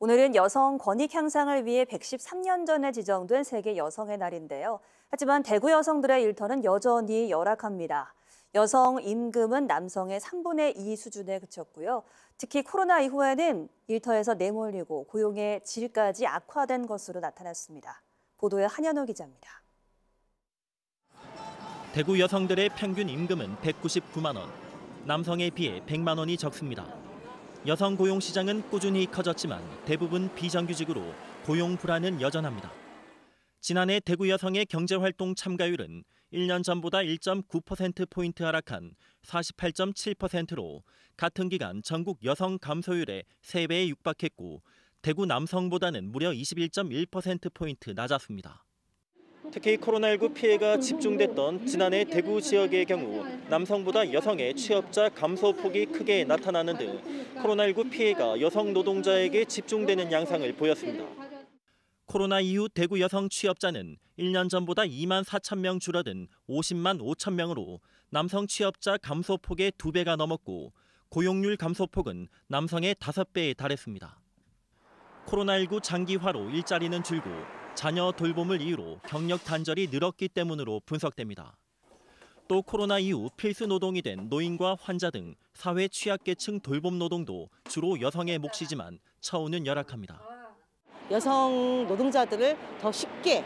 오늘은 여성 권익 향상을 위해 113년 전에 지정된 세계 여성의 날인데요. 하지만 대구 여성들의 일터는 여전히 열악합니다. 여성 임금은 남성의 3분의 2 수준에 그쳤고요. 특히 코로나 이후에는 일터에서 내몰리고 고용의 질까지 악화된 것으로 나타났습니다. 보도에 한현우 기자입니다. 대구 여성들의 평균 임금은 199만 원, 남성에 비해 100만 원이 적습니다. 여성 고용 시장은 꾸준히 커졌지만 대부분 비정규직으로 고용 불안은 여전합니다. 지난해 대구 여성의 경제활동 참가율은 1년 전보다 1.9%포인트 하락한 48.7%로 같은 기간 전국 여성 감소율의 3배에 육박했고 대구 남성보다는 무려 21.1%포인트 낮았습니다. 특히 코로나19 피해가 집중됐던 지난해 대구 지역의 경우 남성보다 여성의 취업자 감소 폭이 크게 나타나는 등 코로나19 피해가 여성 노동자에게 집중되는 양상을 보였습니다. 코로나 이후 대구 여성 취업자는 1년 전보다 2만 4천 명 줄어든 50만 5천 명으로 남성 취업자 감소 폭의 2배가 넘었고 고용률 감소 폭은 남성의 5배에 달했습니다. 코로나19 장기화로 일자리는 줄고 자녀 돌봄을 이유로 경력 단절이 늘었기 때문으로 분석됩니다. 또 코로나 이후 필수 노동이 된 노인과 환자 등 사회 취약계층 돌봄 노동도 주로 여성의 몫이지만 처우는 열악합니다. 여성 노동자들을 더 쉽게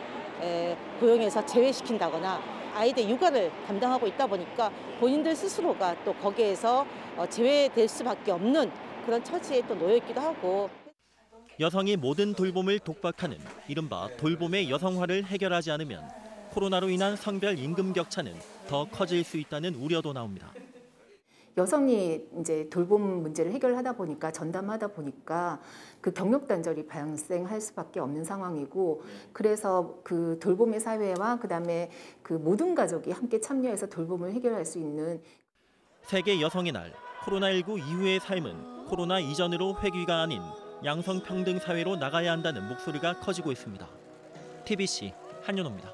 고용해서 제외시킨다거나 아이들 육아를 담당하고 있다 보니까 본인들 스스로가 또 거기에서 제외될 수밖에 없는 그런 처지에 또 놓여 있기도 하고. 여성이 모든 돌봄을 독박하는 이른바 돌봄의 여성화를 해결하지 않으면 코로나로 인한 성별 임금 격차는 더 커질 수 있다는 우려도 나옵니다. 여성이 이제 돌봄 문제를 해결하다 보니까 전담하다 보니까 그 경력 단절이 발생할 수밖에 없는 상황이고 그래서 그 돌봄의 사회와 그다음에 그 모든 가족이 함께 참여해서 돌봄을 해결할 수 있는 세계 여성의 날 코로나19 이후의 삶은 코로나 이전으로 회귀가 아닌 양성평등 사회로 나가야 한다는 목소리가 커지고 있습니다. TBC 한윤호입니다.